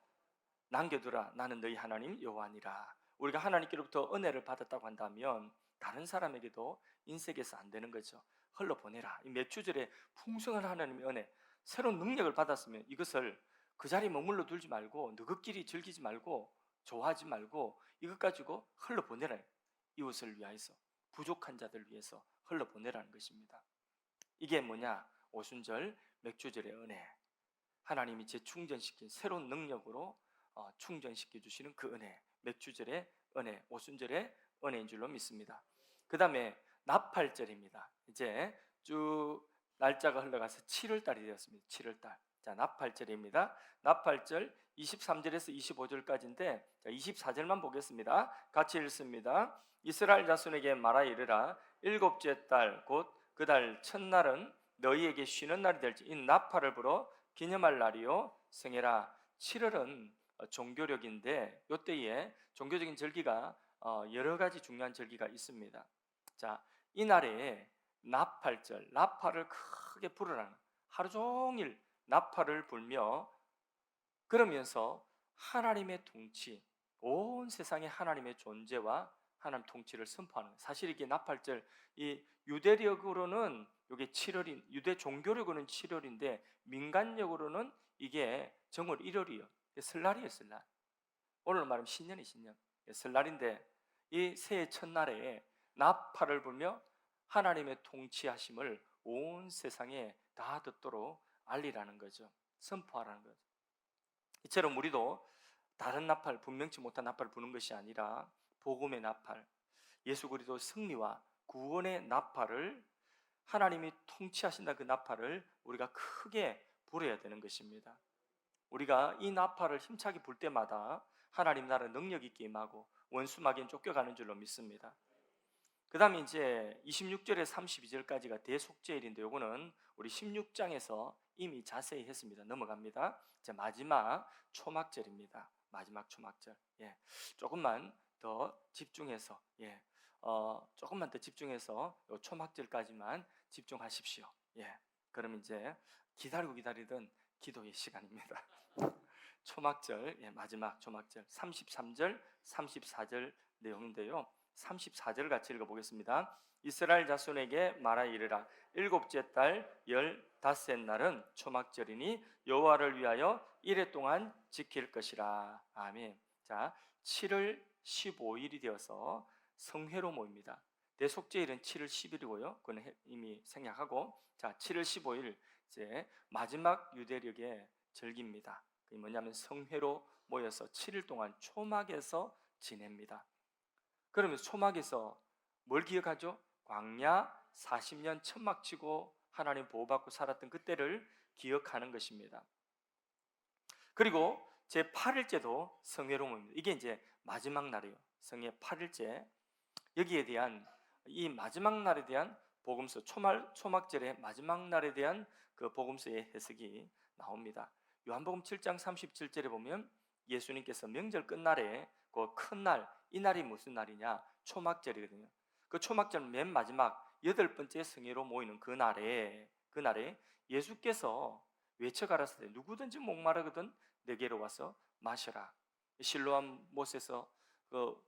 Speaker 1: 남겨두라. 나는 너희 하나님 여호와니라. 우리가 하나님께로부터 은혜를 받았다고 한다면 다른 사람에게도 인색해서 안 되는 거죠. 흘러보내라. 이 맥주절에 풍성한 하나님의 은혜, 새로운 능력을 받았으면 이것을 그 자리에 머물러 둘지 말고 너희끼리 즐기지 말고 좋아하지 말고 이것 가지고 흘러보내라. 이웃을 위해서, 부족한 자들을 위해서 흘러보내라는 것입니다. 이게 뭐냐? 오순절 맥주절의 은혜. 하나님이 재충전시킨 새로운 능력으로 충전시켜 주시는 그 은혜, 맥주절의 은혜, 오순절의 은혜인 줄로 믿습니다. 그 다음에 나팔절입니다. 이제 쭉 날짜가 흘러가서 7월 달이 되었습니다. 7월 달. 자, 나팔절입니다. 나팔절 23절에서 25절까지인데 24절만 보겠습니다. 같이 읽습니다. 이스라엘 자손에게 말하 이르라. 일곱째 달 곧 그 달 첫날은 너희에게 쉬는 날이 될지 이 나팔을 불어 기념할 날이요 성해라. 7월은 종교력인데 이때에 종교적인 절기가 여러 가지 중요한 절기가 있습니다. 자, 이 날에 나팔절, 나팔을 크게 불으라는, 하루 종일 나팔을 불며 그러면서 하나님의 통치, 온 세상에 하나님의 존재와 하나님 통치를 선포하는, 사실 이게 나팔절, 이 유대력으로는 이게 7월인, 유대 종교력으로는 7월인데 민간력으로는 이게 정월 1월이요. 설날이에요, 설날. 오늘 말하면 신년이 신년. 설날인데 이 새해 첫날에 나팔을 불며 하나님의 통치하심을 온 세상에 다 듣도록 알리라는 거죠. 선포하라는 거죠. 이처럼 우리도 다른 나팔, 분명치 못한 나팔을 부는 것이 아니라 복음의 나팔, 예수 그리스도의 승리와 구원의 나팔을, 하나님이 통치하신다 그 나팔을 우리가 크게 불어야 되는 것입니다. 우리가 이 나팔을 힘차게 불 때마다 하나님 나라 능력 있게 임하고 원수 마귀는 쫓겨가는 줄로 믿습니다. 그 다음에 이제 26절에 32절까지가 대속죄일인데 요거는 우리 16장에서 이미 자세히 했습니다. 넘어갑니다. 이제 마지막 초막절입니다. 마지막 초막절. 조금만 더 집중해서 조금만 더 집중해서 요 초막절까지만 집중하십시오. 그럼 이제 기다리던 기도의 시간입니다. 초막절, 마지막 초막절 33절, 34절 내용인데요. 34절 같이 읽어보겠습니다. 이스라엘 자손에게 말하 이르라. 일곱째 달 15째 날은 초막절이니 여호와를 위하여 이레 동안 지킬 것이라. 아멘. 자, 7월 15일이 되어서 성회로 모입니다. 대속죄일은 7월 10일이고요. 그건 이미 생략하고, 자, 7월 15일 이제 마지막 유대력의 절기입니다. 그게 뭐냐면 성회로 모여서 7일 동안 초막에서 지냅니다. 그러면 초막에서 뭘 기억하죠? 광야 40년 천막 치고 하나님 보호받고 살았던 그때를 기억하는 것입니다. 그리고 제 8일째도 성회로 모입니다. 이게 이제 마지막 날이에요. 성회 8일째. 여기에 대한 이 마지막 날에 대한 복음서, 초막절의 마지막 날에 대한 그 복음서의 해석이 나옵니다. 요한복음 7장 37절에 보면 예수님께서 명절 끝날에 그 큰 날, 이 날이 무슨 날이냐? 초막절이거든요. 그 초막절 맨 마지막 8번째 성회로 모이는 그 날에 예수께서 외쳐가라사대 누구든지 목마르거든 내게로 와서 마셔라. 실로암 못에서 그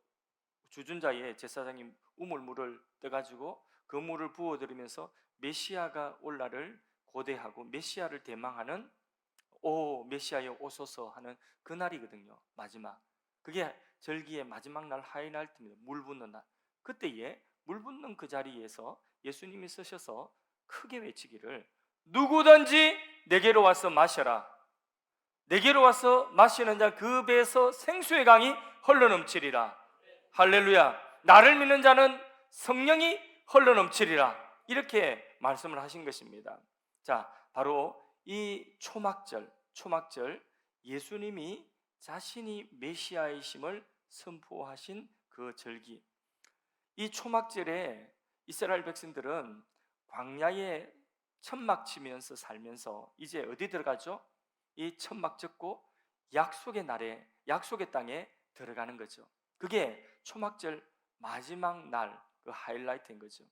Speaker 1: 주준자의 제사장이 우물물을 떠가지고 그 물을 부어드리면서 메시아가 올라를 고대하고 메시아를 대망하는 오 메시아여 오소서 하는 그 날이거든요. 마지막, 그게 절기의 마지막 날 하이라이트입니다. 물 붓는 날. 그때에 물 붓는 그 자리에서 예수님이 서셔서 크게 외치기를 누구든지 내게로 와서 마셔라. 내게로 와서 마시는 자 그 배에서 생수의 강이 흘러넘치리라. 할렐루야. 나를 믿는 자는 성령이 흘러넘치리라. 이렇게 말씀을 하신 것입니다. 자, 바로 이 초막절 예수님이 자신이 메시아이심을 선포하신 그 절기. 이 초막절에 이스라엘 백성들은 광야에 천막 치면서 살면서 이제 어디 들어가죠? 이 천막 젓고 약속의 날에, 약속의 땅에 들어가는 거죠. 그게 초막절 마지막 날 그 하이라이트인 거죠.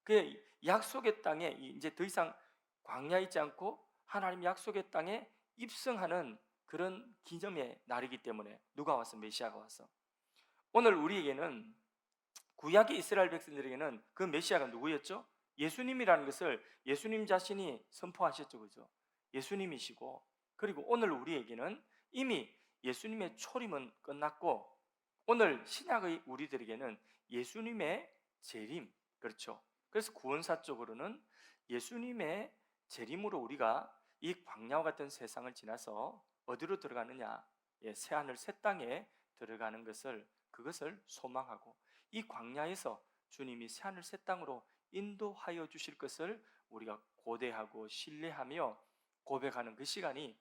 Speaker 1: 그 약속의 땅에 이제 더 이상 광야 있지 않고 하나님 약속의 땅에 입성하는 그런 기념의 날이기 때문에 누가 와서? 메시아가 와서. 오늘 우리에게는, 구약의 이스라엘 백성들에게는 그 메시아가 누구였죠? 예수님이라는 것을 예수님 자신이 선포하셨죠. 그죠? 예수님이시고, 그리고 오늘 우리에게는 이미 예수님의 초림은 끝났고 오늘 신약의 우리들에게는 예수님의 재림, 그렇죠? 그래서 구원사적으로는 예수님의 재림으로 우리가 이 광야와 같은 세상을 지나서 어디로 들어가느냐? 새하늘 새 땅에 들어가는 그것을 소망하고, 이 광야에서 주님이 새하늘 새 땅으로 인도하여 주실 것을 우리가 고대하고 신뢰하며 고백하는 그 시간이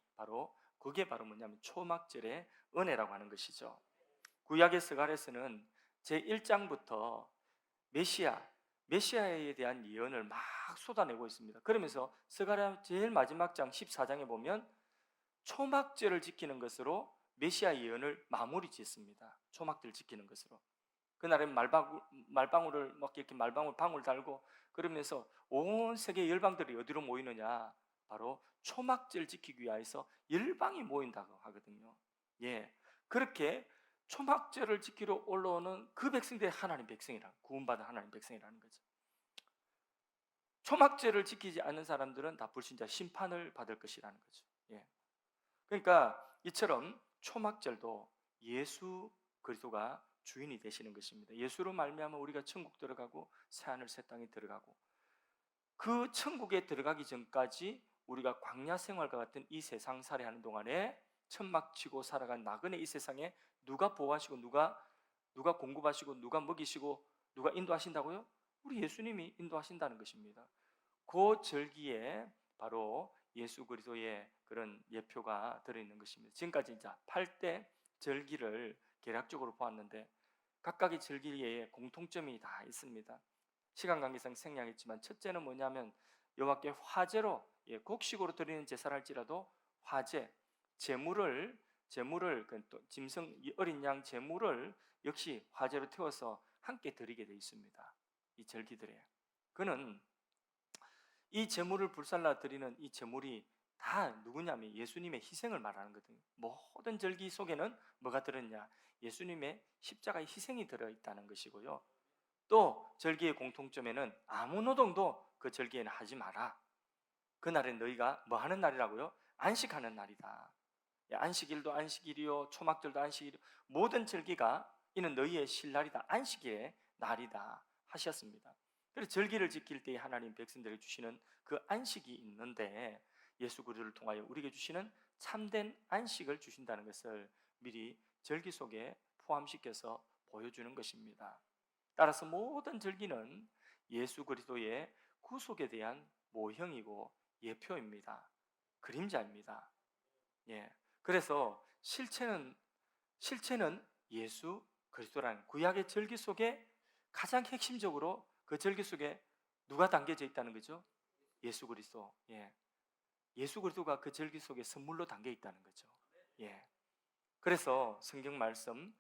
Speaker 1: 그게 바로 뭐냐면 초막절의 은혜라고 하는 것이죠. 구약의 스가랴서는 제1장부터 메시아에 대한 예언을 막 쏟아내고 있습니다. 그러면서 스가랴 제일 마지막 장 14장에 보면 초막절을 지키는 것으로 메시아 예언을 마무리 짓습니다. 초막절 지키는 것으로. 그날은 말방울을 막 이렇게 말방울 방울 달고, 그러면서 온 세계 열방들이 어디로 모이느냐? 바로 초막절 지키기 위해서 열방이 모인다고 하거든요. 그렇게 초막절을 지키러 올라오는 그 백성들이 하나님 백성이라, 구원받은 하나님 백성이라는 거죠. 초막절을 지키지 않는 사람들은 다 불신자, 심판을 받을 것이라는 거죠. 그러니까 이처럼 초막절도 예수 그리스도가 주인이 되시는 것입니다. 예수로 말미암아 우리가 천국 들어가고 새하늘 새 땅에 들어가고, 그 천국에 들어가기 전까지 우리가 광야 생활과 같은 이 세상 살이하는 동안에 천막 치고 살아간 나그네 이 세상에 누가 보호하시고 누가 공급하시고 누가 먹이시고 누가 인도하신다고요? 우리 예수님이 인도하신다는 것입니다. 그 절기에 바로 예수 그리스도의 그런 예표가 들어있는 것입니다. 지금까지 이제 8대 절기를 개략적으로 보았는데 각각의 절기에 공통점이 다 있습니다. 시간 관계상 생략했지만 첫째는 뭐냐면 여호와께 화제로, 곡식으로 드리는 제사를 할지라도 화제, 제물을 짐승 어린 양 제물을 역시 화제로 태워서 함께 드리게 되어 있습니다. 이 절기들에 그는 이 제물을 불살라 드리는 이 제물이 다 누구냐면 예수님의 희생을 말하는 거거든요. 모든 절기 속에는 뭐가 들었냐? 예수님의 십자가의 희생이 들어있다는 것이고요. 또 절기의 공통점에는 아무 노동도 그 절기에는 하지 마라. 그날에 너희가 뭐 하는 날이라고요? 안식하는 날이다. 안식일도 안식일이요, 초막절도 안식일이요, 모든 절기가 이는 너희의 신날이다, 안식의 날이다 하셨습니다. 그래서 절기를 지킬 때 하나님 백성들에게 주시는 그 안식이 있는데 예수 그리스도를 통하여 우리에게 주시는 참된 안식을 주신다는 것을 미리 절기 속에 포함시켜서 보여주는 것입니다. 따라서 모든 절기는 예수 그리스도의 구속에 대한 모형이고 예표입니다. 그림자입니다. 그래서 실체는 예수 그리스도라는 구약의 절기 속에 가장 핵심적으로 그 절기 속에 누가 담겨져 있다는 거죠? 예수 그리스도. 예수 그리스도가 그 절기 속에 선물로 담겨 있다는 거죠. 그래서 성경 말씀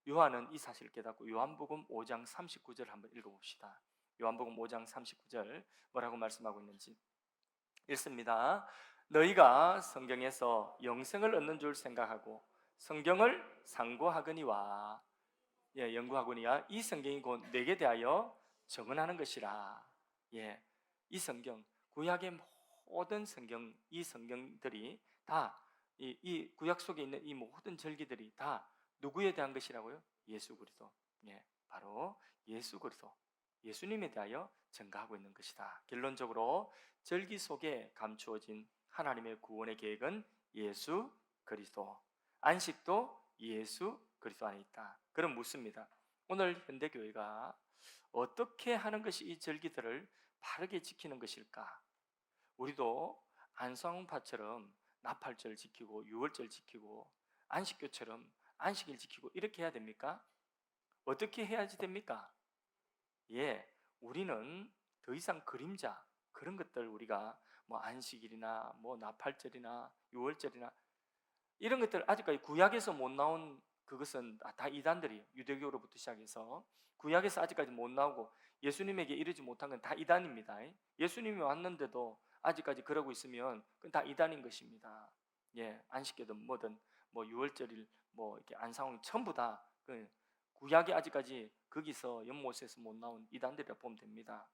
Speaker 1: 요한은 이 사실을 깨닫고 요한복음 5장 39절 한번 읽어봅시다. 요한복음 5장 39절 뭐라고 말씀하고 있는지 읽습니다. 너희가 성경에서 영생을 얻는 줄 생각하고 성경을 상고하거니와 연구하거니와 이 성경이 곧 내게 대하여 증언하는 것이라. 이 성경, 구약의 모든 성경, 이 성경들이 다 이 구약 속에 있는 이 모든 절기들이 다 누구에 대한 것이라고요? 예수 그리스도. 바로 예수 그리스도, 예수님에 대하여 증가하고 있는 것이다. 결론적으로 절기 속에 감추어진 하나님의 구원의 계획은 예수 그리스도, 안식도 예수 그리스도 안에 있다. 그럼 묻습니다. 오늘 현대교회가 어떻게 하는 것이 이 절기들을 바르게 지키는 것일까? 우리도 안성파처럼 나팔절 지키고 유월절 지키고 안식교처럼 안식일 지키고 이렇게 해야 됩니까? 어떻게 해야지 됩니까? 우리는 더 이상 그림자 그런 것들 우리가 뭐 안식일이나 뭐 나팔절이나 유월절이나 이런 것들 아직까지 구약에서 못 나온 그것은 다 이단들이에요. 유대교로부터 시작해서 구약에서 아직까지 못 나오고 예수님에게 이르지 못한 건 다 이단입니다. 예수님이 왔는데도 아직까지 그러고 있으면 그건 다 이단인 것입니다. 안식일든 뭐든 뭐 유월절일 뭐 이렇게 안상홍 전부 다 구약이 아직까지 거기서 연못에서 못 나온 이단들이라 보면 됩니다.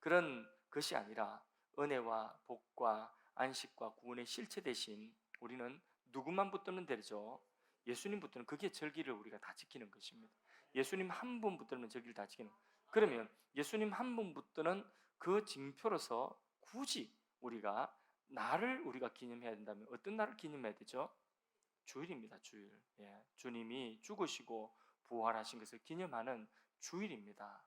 Speaker 1: 그런 것이 아니라 은혜와 복과 안식과 구원의 실체 대신 우리는 누구만 붙드는 되죠? 예수님 붙드는, 그게 절기를 우리가 다 지키는 것입니다. 예수님 한 분 붙드는 절기를 다 지키는. 그러면 예수님 한 분 붙드는 그 징표로서 굳이 우리가 날을 우리가 기념해야 된다면 어떤 날을 기념해야 되죠? 주일입니다. 주일. 예, 주님이 죽으시고 부활하신 것을 기념하는 주일입니다.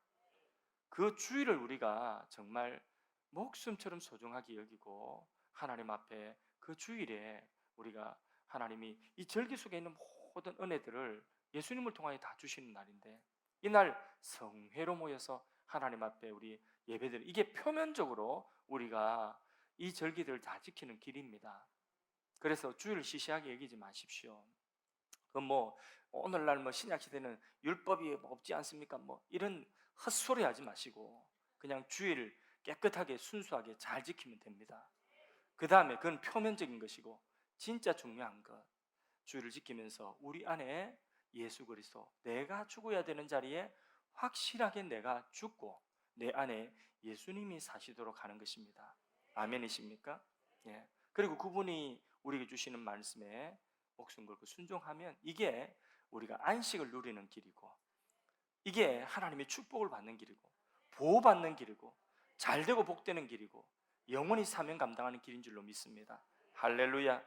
Speaker 1: 그 주일을 우리가 정말 목숨처럼 소중하게 여기고 하나님 앞에 그 주일에 우리가 하나님이 이 절기 속에 있는 모든 은혜들을 예수님을 통하여 다 주시는 날인데, 이날 성회로 모여서 하나님 앞에 우리 예배드리는, 이게 표면적으로 우리가 이 절기들을 다 지키는 길입니다. 그래서 주일을 시시하게 여기지 마십시오. 그 뭐 오늘날 뭐 신약 시대는 율법이 없지 않습니까? 뭐 이런 헛소리 하지 마시고 그냥 주일을 깨끗하게 순수하게 잘 지키면 됩니다. 그 다음에 그건 표면적인 것이고, 진짜 중요한 것, 주일을 지키면서 우리 안에 예수 그리스도, 내가 죽어야 되는 자리에 확실하게 내가 죽고 내 안에 예수님이 사시도록 하는 것입니다. 아멘이십니까? 예. 그리고 그분이 우리에게 주시는 말씀에 목숨 걸고 순종하면 이게 우리가 안식을 누리는 길이고, 이게 하나님의 축복을 받는 길이고, 보호받는 길이고, 잘되고 복되는 길이고, 영원히 사명 감당하는 길인 줄로 믿습니다. 할렐루야.